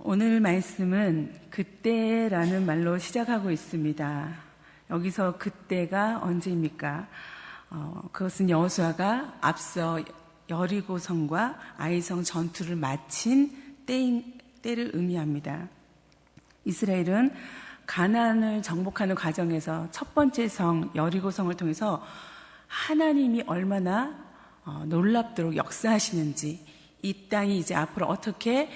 오늘 말씀은 그때라는 말로 시작하고 있습니다. 여기서 그때가 언제입니까? 그것은 여호수아가 앞서 여리고성과 아이성 전투를 마친 때를 의미합니다. 이스라엘은 가나안을 정복하는 과정에서 첫 번째 성 여리고성을 통해서 하나님이 얼마나 놀랍도록 역사하시는지, 이 땅이 이제 앞으로 어떻게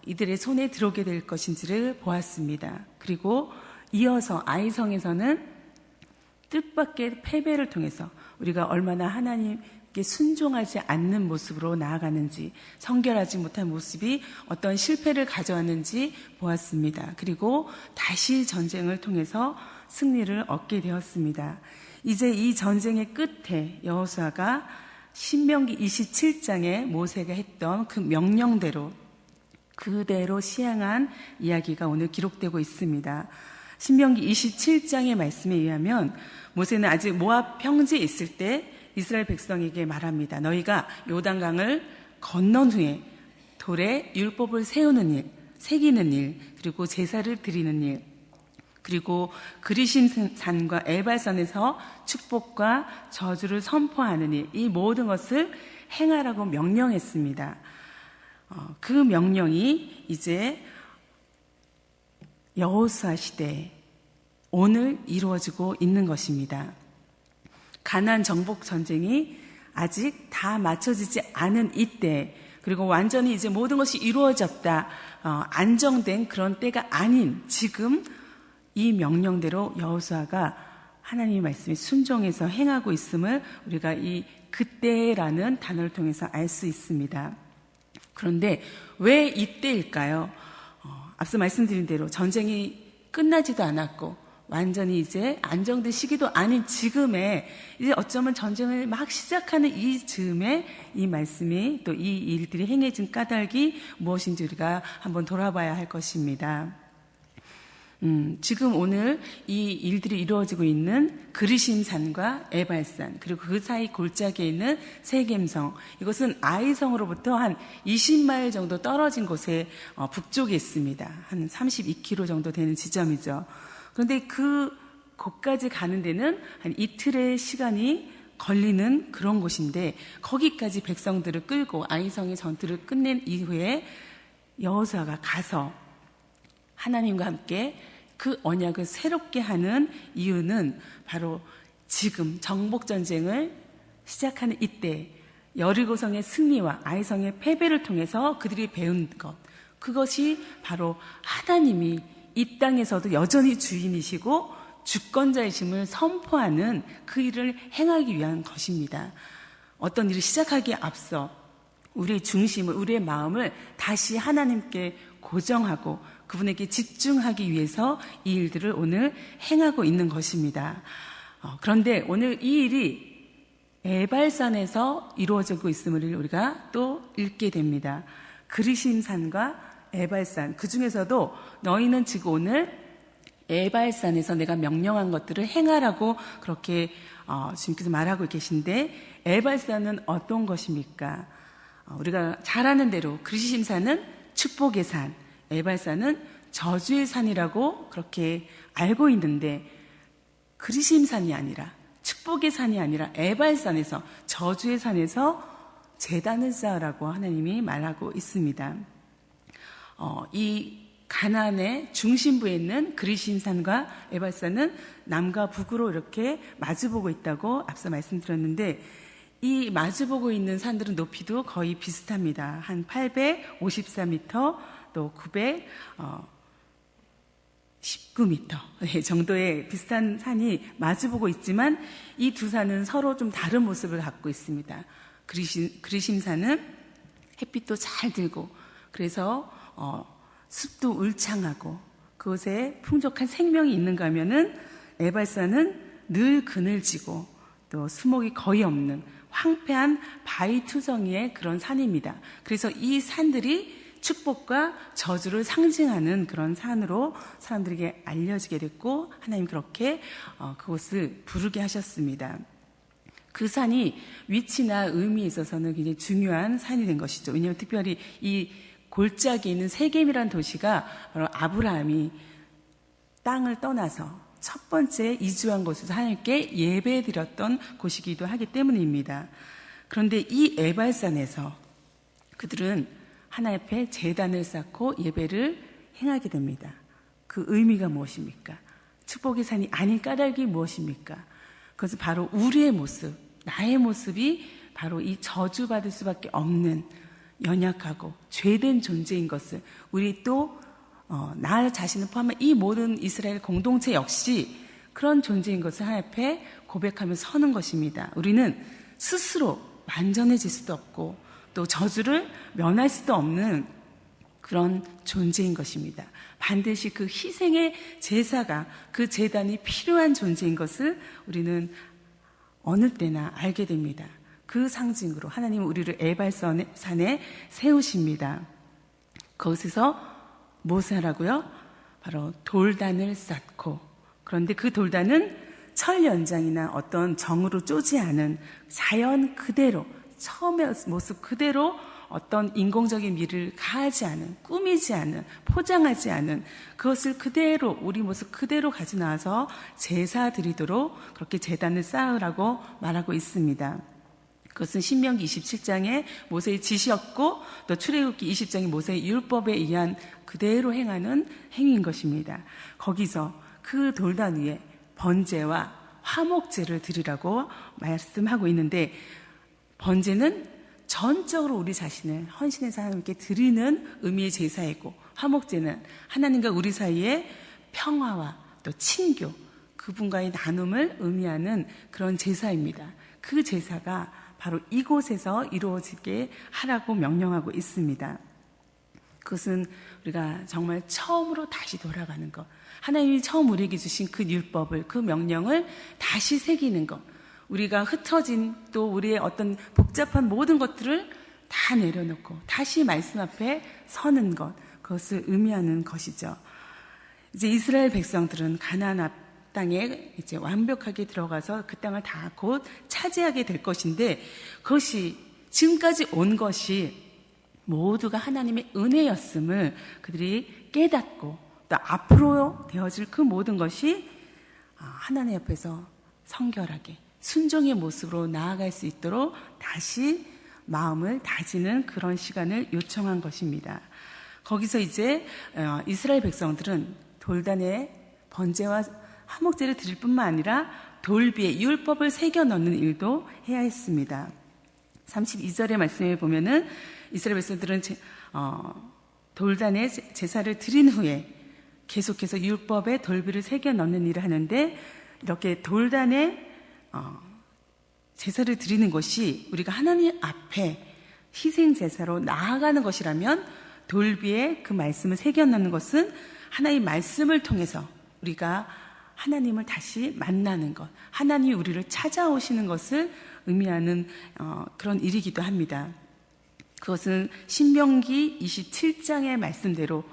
이들의 손에 들어오게 될 것인지를 보았습니다. 그리고 이어서 아이성에서는 뜻밖의 패배를 통해서 우리가 얼마나 하나님께 순종하지 않는 모습으로 나아가는지, 성결하지 못한 모습이 어떤 실패를 가져왔는지 보았습니다. 그리고 다시 전쟁을 통해서 승리를 얻게 되었습니다. 이제 이 전쟁의 끝에 여호수아가 신명기 27장에 모세가 했던 그 명령대로 그대로 시행한 이야기가 오늘 기록되고 있습니다. 신명기 27장의 말씀에 의하면 모세는 아직 모압 평지에 있을 때 이스라엘 백성에게 말합니다. 너희가 요단강을 건넌 후에 돌에 율법을 세우는 일, 새기는 일, 그리고 제사를 드리는 일, 그리고 그리심산과 에발산에서 축복과 저주를 선포하는 일, 이 모든 것을 행하라고 명령했습니다. 그 명령이 이제 여호수아 시대에 오늘 이루어지고 있는 것입니다. 가나안 정복 전쟁이 아직 다 맞춰지지 않은 이때, 그리고 완전히 이제 모든 것이 이루어졌다, 안정된 그런 때가 아닌 지금 이 명령대로 여호수아가 하나님의 말씀에 순종해서 행하고 있음을 우리가 이 그때라는 단어를 통해서 알 수 있습니다. 그런데 왜 이때일까요? 앞서 말씀드린 대로 전쟁이 끝나지도 않았고 완전히 이제 안정된 시기도 아닌 지금에, 이제 어쩌면 전쟁을 막 시작하는 이 즈음에 이 말씀이, 또 이 일들이 행해진 까닭이 무엇인지 우리가 한번 돌아봐야 할 것입니다. 지금 오늘 이 일들이 이루어지고 있는 그리심산과 에발산, 그리고 그 사이 골짜기에 있는 세겜성, 이것은 아이성으로부터 한 20마일 정도 떨어진 곳에 북쪽에 있습니다. 한 32km 정도 되는 지점이죠. 그런데 곳까지 가는 데는 한 이틀의 시간이 걸리는 그런 곳인데, 거기까지 백성들을 끌고 아이성의 전투를 끝낸 이후에 여호수아가 가서 하나님과 함께 그 언약을 새롭게 하는 이유는 바로 지금 정복전쟁을 시작하는 이때 여리고성의 승리와 아이성의 패배를 통해서 그들이 배운 것, 그것이 바로 하나님이 이 땅에서도 여전히 주인이시고 주권자이심을 선포하는 그 일을 행하기 위한 것입니다. 어떤 일을 시작하기에 앞서 우리의 중심을, 우리의 마음을 다시 하나님께 고정하고 그분에게 집중하기 위해서 이 일들을 오늘 행하고 있는 것입니다. 그런데 오늘 이 일이 에발산에서 이루어지고 있음을 우리가 또 읽게 됩니다. 그리심산과 에발산, 그 중에서도 너희는 지금 오늘 에발산에서 내가 명령한 것들을 행하라고 그렇게 주님께서 말하고 계신데, 에발산은 어떤 것입니까? 우리가 잘 아는 대로 그리심산은 축복의 산, 에발산은 저주의 산이라고 그렇게 알고 있는데, 그리심산이 아니라, 축복의 산이 아니라 에발산에서, 저주의 산에서 제단을 쌓으라고 하나님이 말하고 있습니다. 이 가나안의 중심부에 있는 그리심산과 에발산은 남과 북으로 이렇게 마주보고 있다고 앞서 말씀드렸는데, 이 마주보고 있는 산들은 높이도 거의 비슷합니다. 한 854m, 또 919m 정도의 비슷한 산이 마주보고 있지만, 이 두 산은 서로 좀 다른 모습을 갖고 있습니다. 그리심산은 햇빛도 잘 들고, 그래서 숲도 울창하고 그곳에 풍족한 생명이 있는가 하면은, 에발산은 늘 그늘지고 또 수목이 거의 없는 황폐한 바위투성이의 그런 산입니다. 그래서 이 산들이 축복과 저주를 상징하는 그런 산으로 사람들에게 알려지게 됐고, 하나님 그렇게 그곳을 부르게 하셨습니다. 그 산이 위치나 의미에 있어서는 굉장히 중요한 산이 된 것이죠. 왜냐하면 특별히 이 골짜기에 있는 세겜이라는 도시가 바로 아브라함이 땅을 떠나서 첫 번째 이주한 곳에서 하나님께 예배드렸던 곳이기도 하기 때문입니다. 그런데 이 에발산에서 그들은 하나님 앞에 제단을 쌓고 예배를 행하게 됩니다. 그 의미가 무엇입니까? 축복의 산이 아닌 까닭이 무엇입니까? 그것은 바로 우리의 모습, 나의 모습이 바로 이 저주받을 수밖에 없는 연약하고 죄된 존재인 것을 우리 또 나 자신을 포함한 이 모든 이스라엘 공동체 역시 그런 존재인 것을 하나님 앞에 고백하며 서는 것입니다. 우리는 스스로 완전해질 수도 없고 또 저주를 면할 수도 없는 그런 존재인 것입니다. 반드시 그 희생의 제사가 그 제단이 필요한 존재인 것을 우리는 어느 때나 알게 됩니다. 그 상징으로 하나님은 우리를 에발산에 세우십니다. 거기서 무엇을 하라고요? 바로 돌단을 쌓고, 그런데 그 돌단은 철 연장이나 어떤 정으로 쪼지 않은 자연 그대로, 처음의 모습 그대로 어떤 인공적인 미를 가하지 않은, 꾸미지 않은, 포장하지 않은 그것을 그대로, 우리 모습 그대로 가져 나와서 제사 드리도록 그렇게 제단을 쌓으라고 말하고 있습니다. 그것은 신명기 27장에 모세의 지시였고 또 출애굽기 20장의 모세의 율법에 의한 그대로 행하는 행위인 것입니다. 거기서 그 돌단 위에 번제와 화목제를 드리라고 말씀하고 있는데, 번제는 전적으로 우리 자신을 헌신해서 하나님께 드리는 의미의 제사이고, 화목제는 하나님과 우리 사이의 평화와 또 친교, 그분과의 나눔을 의미하는 그런 제사입니다. 그 제사가 바로 이곳에서 이루어지게 하라고 명령하고 있습니다. 그것은 우리가 정말 처음으로 다시 돌아가는 것, 하나님이 처음 우리에게 주신 그 율법을, 그 명령을 다시 새기는 것, 우리가 흩어진 또 우리의 어떤 복잡한 모든 것들을 다 내려놓고 다시 말씀 앞에 서는 것, 그것을 의미하는 것이죠. 이제 이스라엘 백성들은 가나안 땅에 이제 완벽하게 들어가서 그 땅을 다 곧 차지하게 될 것인데, 그것이 지금까지 온 것이 모두가 하나님의 은혜였음을 그들이 깨닫고 또 앞으로 되어질 그 모든 것이 하나님 옆에서 성결하게 순종의 모습으로 나아갈 수 있도록 다시 마음을 다지는 그런 시간을 요청한 것입니다. 거기서 이제 이스라엘 백성들은 돌단에 번제와 화목제를 드릴 뿐만 아니라 돌비에 율법을 새겨 넣는 일도 해야 했습니다. 32절의 말씀에 보면은 이스라엘 백성들은 돌단에 제사를 드린 후에 계속해서 율법에 돌비를 새겨 넣는 일을 하는데, 이렇게 돌단에 제사를 드리는 것이 우리가 하나님 앞에 희생 제사로 나아가는 것이라면, 돌비에 그 말씀을 새겨 넣는 것은 하나님의 말씀을 통해서 우리가 하나님을 다시 만나는 것, 하나님이 우리를 찾아오시는 것을 의미하는 그런 일이기도 합니다. 그것은 신명기 27장의 말씀대로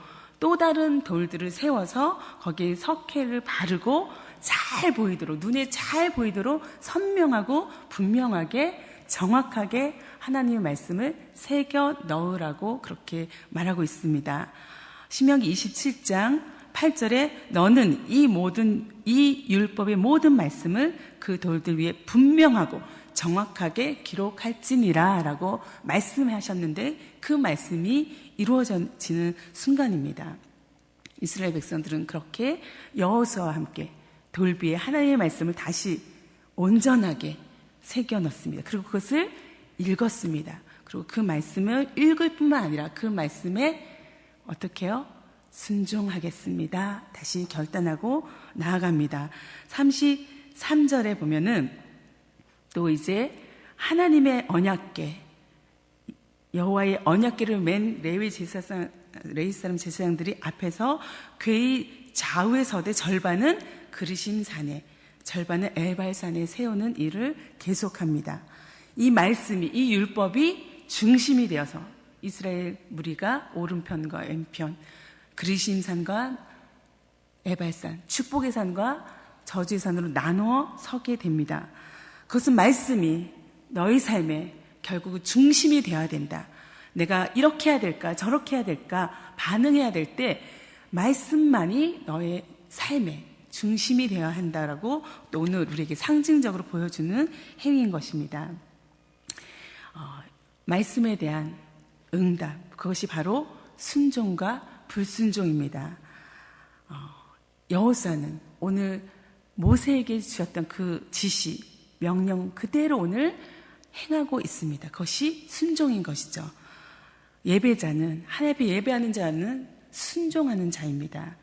또 다른 돌들을 세워서 거기에 석회를 바르고 잘 보이도록, 눈에 잘 보이도록 선명하고 분명하게 정확하게 하나님의 말씀을 새겨 넣으라고 그렇게 말하고 있습니다. 신명기 27장 8절에 너는 이 율법의 모든 말씀을 그 돌들 위에 분명하고 정확하게 기록할지니라 라고 말씀하셨는데, 그 말씀이 이루어지는 순간입니다. 이스라엘 백성들은 그렇게 여호수아와 함께 돌비에 하나님의 말씀을 다시 온전하게 새겨 넣습니다. 그리고 그것을 읽었습니다. 그리고 그 말씀을 읽을 뿐만 아니라 그 말씀에 어떻게 해요? 순종하겠습니다. 다시 결단하고 나아갑니다. 33절에 보면은 또 이제 하나님의 언약궤, 여호와의 언약궤를 맨 레위 사람 제사장들이 앞에서 궤의 좌우에 서되 절반은 그리심 산에, 절반은 에발산에 세우는 일을 계속합니다. 이 말씀이, 이 율법이 중심이 되어서 이스라엘 무리가 오른편과 왼편, 그리심 산과 에발산, 축복의 산과 저주의 산으로 나누어 서게 됩니다. 그것은 말씀이 너희 삶에 결국 중심이 되어야 된다. 내가 이렇게 해야 될까 저렇게 해야 될까 반응해야 될 때 말씀만이 너의 삶의 중심이 되어야 한다라고 또 오늘 우리에게 상징적으로 보여주는 행위인 것입니다. 말씀에 대한 응답, 그것이 바로 순종과 불순종입니다. 여호수아는 오늘 모세에게 주셨던 그 지시, 명령 그대로 오늘 행하고 있습니다. 그것이 순종인 것이죠. 예배자는, 하나님께 예배하는 자는 순종하는 자입니다.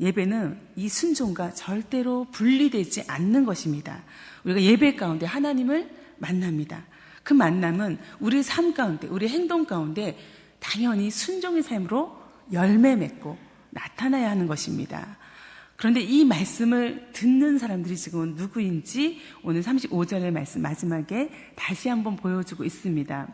예배는 이 순종과 절대로 분리되지 않는 것입니다. 우리가 예배 가운데 하나님을 만납니다. 그 만남은 우리의 삶 가운데, 우리의 행동 가운데 당연히 순종의 삶으로 열매 맺고 나타나야 하는 것입니다. 그런데 이 말씀을 듣는 사람들이 지금 누구인지 오늘 35절의 말씀 마지막에 다시 한번 보여주고 있습니다.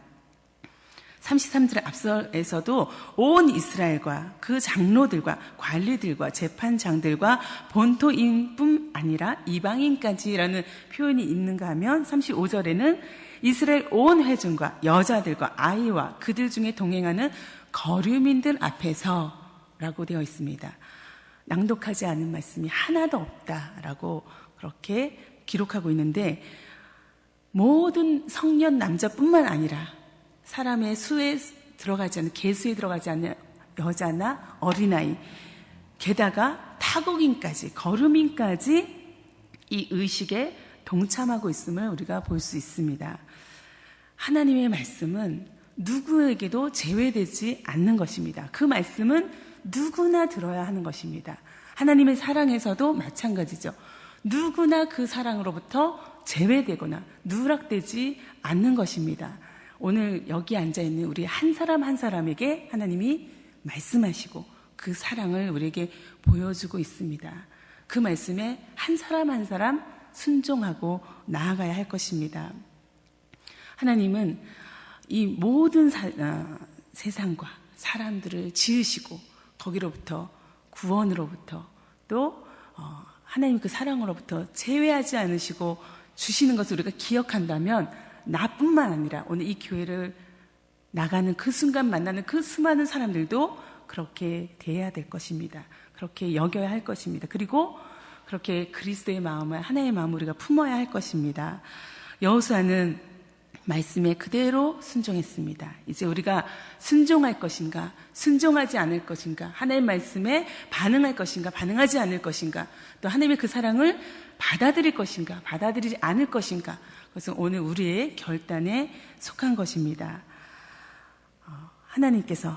33절 앞서에서도 온 이스라엘과 그 장로들과 관리들과 재판장들과 본토인뿐 아니라 이방인까지라는 표현이 있는가 하면 35절에는 이스라엘 온 회중과 여자들과 아이와 그들 중에 동행하는 거류민들 앞에서 라고 되어 있습니다. 낭독하지 않은 말씀이 하나도 없다라고 그렇게 기록하고 있는데 모든 성년 남자뿐만 아니라 사람의 수에 들어가지 않는 개수에 들어가지 않는 여자나 어린아이 게다가 타국인까지 거류민까지 이 의식에 동참하고 있음을 우리가 볼 수 있습니다. 하나님의 말씀은 누구에게도 제외되지 않는 것입니다. 그 말씀은 누구나 들어야 하는 것입니다. 하나님의 사랑에서도 마찬가지죠. 누구나 그 사랑으로부터 제외되거나 누락되지 않는 것입니다. 오늘 여기 앉아있는 우리 한 사람 한 사람에게 하나님이 말씀하시고 그 사랑을 우리에게 보여주고 있습니다. 그 말씀에 한 사람 한 사람 순종하고 나아가야 할 것입니다. 하나님은 이 모든 세상과 사람들을 지으시고 거기로부터 구원으로부터 또 하나님 그 사랑으로부터 제외하지 않으시고 주시는 것을 우리가 기억한다면 나뿐만 아니라 오늘 이 교회를 나가는 그 순간 만나는 그 수많은 사람들도 그렇게 대해야 될 것입니다. 그렇게 여겨야 할 것입니다. 그리고 그렇게 그리스도의 마음을 하나의 마음을 우리가 품어야 할 것입니다. 여호수아는 말씀에 그대로 순종했습니다. 이제 우리가 순종할 것인가, 순종하지 않을 것인가, 하나님의 말씀에 반응할 것인가, 반응하지 않을 것인가, 또 하나님의 그 사랑을 받아들일 것인가, 받아들이지 않을 것인가, 그것은 오늘 우리의 결단에 속한 것입니다. 하나님께서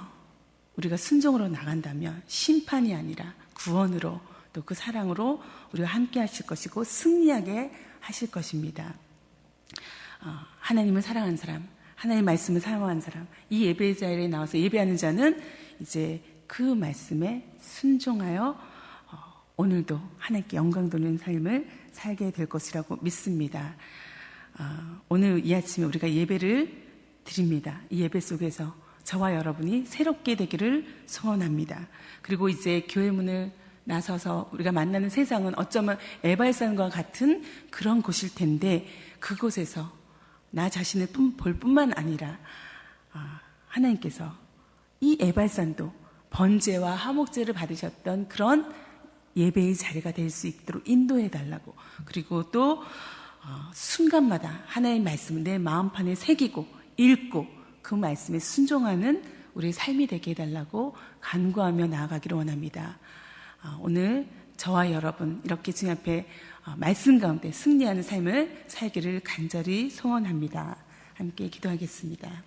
우리가 순종으로 나간다면 심판이 아니라 구원으로 또 그 사랑으로 우리와 함께 하실 것이고 승리하게 하실 것입니다. 하나님을 사랑하는 사람, 하나님의 말씀을 사랑하는 사람, 이 예배 자리에 나와서 예배하는 자는 이제 그 말씀에 순종하여 오늘도 하나님께 영광 돌리는 삶을 살게 될 것이라고 믿습니다. 오늘 이 아침에 우리가 예배를 드립니다. 이 예배 속에서 저와 여러분이 새롭게 되기를 소원합니다. 그리고 이제 교회 문을 나서서 우리가 만나는 세상은 어쩌면 에발산과 같은 그런 곳일 텐데 그곳에서 나 자신을 볼 뿐만 아니라 하나님께서 이 에발산도 번제와 화목제를 받으셨던 그런 예배의 자리가 될 수 있도록 인도해 달라고, 그리고 또 순간마다 하나님의 말씀을 내 마음판에 새기고 읽고 그 말씀에 순종하는 우리의 삶이 되게 해달라고 간구하며 나아가기를 원합니다. 오늘 저와 여러분 이렇게 주님 앞에 말씀 가운데 승리하는 삶을 살기를 간절히 소원합니다. 함께 기도하겠습니다.